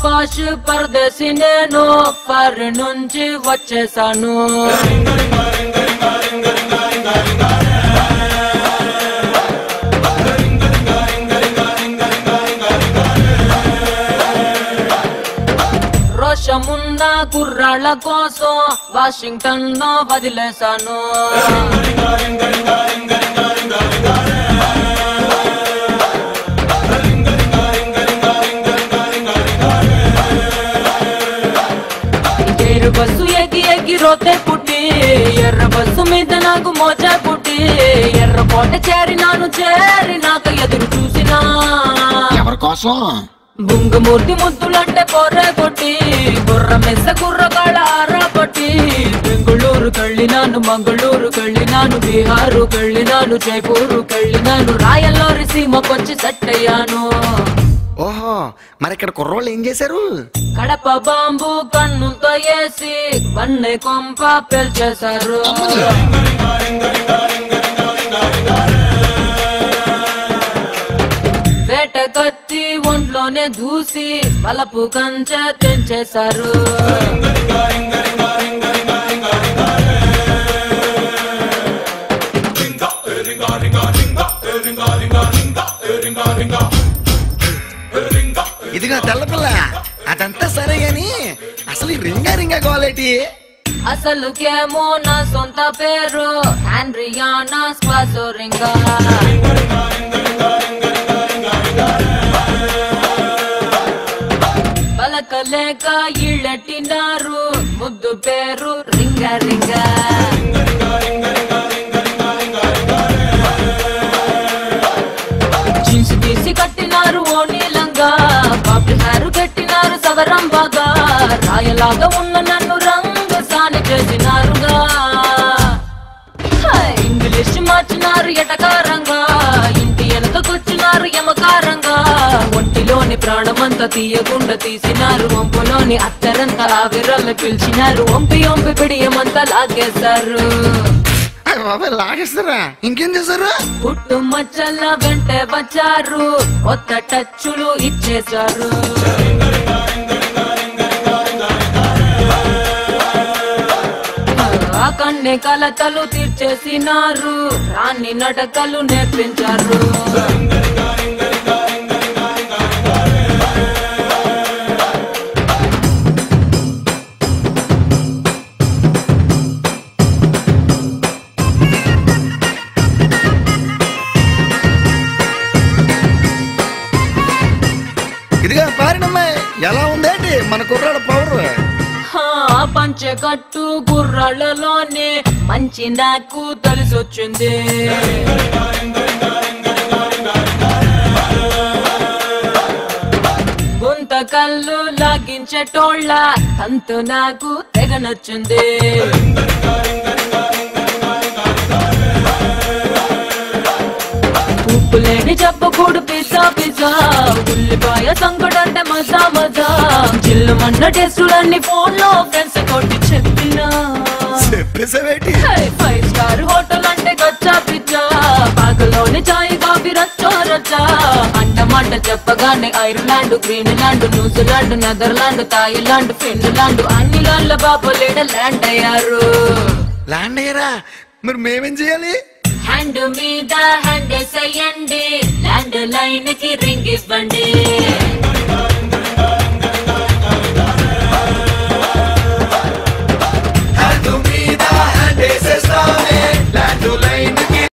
పాష్ పరదేశి నేను ఫారిన్ నుంచి వచ్చేసాను. రోషమున్న కుర్రాళ్ళ కోసం వాషింగ్టన్ లో వదిలేశాను. బస్సు ఎగి ఎగి రోతే పుట్టి ఎర్ర బస్సు మీద నాకు మోజా పుట్టి ఎర్ర కోట చేరినాక ఎదురు చూసినా ఎవరి కోసం బుంగమూర్తి ముద్దులంటే కొర్రె కొట్టి బుర్ర మెస్స కుర్రగాళ్ళ ఆరా పట్టి బెంగుళూరు కళ్ళినాను, మంగళూరు కళ్ళినాను, బీహారు కళ్ళినాను, జైపూరు కళ్ళినాను, రాయల్లోరి సీమకొచ్చి సెట్ అయ్యాను. ఓహో, మరి ఇక్కడ కుర్రోళ్ళు ఏం చేశారు? కడప బాంబు కన్నుతో వేసి వన్నె కొంప పెల్చేశారు. వేట కత్తి ఒంట్లోనే దూసి బలపు కంచె తెంచేశారు. ఇదిగా తెల్లపిల్ల, అదంతా సరే గాని అసలు రింగా రింగా క్వాలిటీ అసలుకేమో నా సొంత పేరు ఆండ్రియానా స్పాసోరింగా. పలకలేక ఇళ్ళెట్టినారు ముద్దు పేరు రింగా రింగా. జీన్స్ తీసి కట్టినారు ఓ నీలంగా, బాబు హారు కట్టినారు సవరం బాగా, రాయలాగా ఉన్న నన్ను రంగు సాని చేసినారుగా. ఇంగ్లీష్ మార్చినారు ఎటకారంగా, ఇంటి వెనకకొచ్చినారు యమకారంగా, ఒంటిలోని ప్రాణమంతా తీయకుండా తీసినారు, వంపులోని అత్తరంతా ఆవిరల్ని పిలిచినారు, వంపి వంపి పిడియమంతా లాగేశారు. లాగేస్తారా? ఇంకేం చేశారు? పుట్టు మచ్చల వెంట వచ్చారు, కొత్త టచ్చులు ఇచ్చేశారు. ఆ కన్నె కలతలు తీర్చేసినారు, రాని నటకలు నేర్పించారు. ఇదిగా పారినమ్మాయి, ఎలా ఉందేంటి మన కుర్రాడ పవర్? పంచకట్టు కుర్రాళ్ళలోనే మంచి నాకు తెలిసొచ్చింది. గుంత కళ్ళు లాగించేటోళ్ళ అంతు నాకు తెగ నచ్చింది. ఉప్పులేని చెప్పకూడు పిజ్జా పిజ్జా, ఉల్లిపాయ సంకటంటే మజా మజా, చిల్లుమన్న టేస్టులన్నీ ఫోన్ లో ఫ్రెండ్స్ కొట్టి చెప్పినా. 5 స్టార్ హోటల్ అంటే గచ్చా పిజ్జా, పాకలోని చాయ్ కాఫీ రచ్చో రచ్చా, అంటమంట చెప్పగానే Ireland, Greenland, New Zealand, Netherland, Thailand, Finland అన్ని లాండ్ల బాబులేడ ల్యాండ్ అయ్యారు. ల్యాండ్ అయ్యారా? మరి మేమేం చేయాలి? హ్యాండ్ మీద హ్యాండ్ వేసేయండి, ల్యాండ్ లైన్ కి రింగ్ ఇవ్వండి.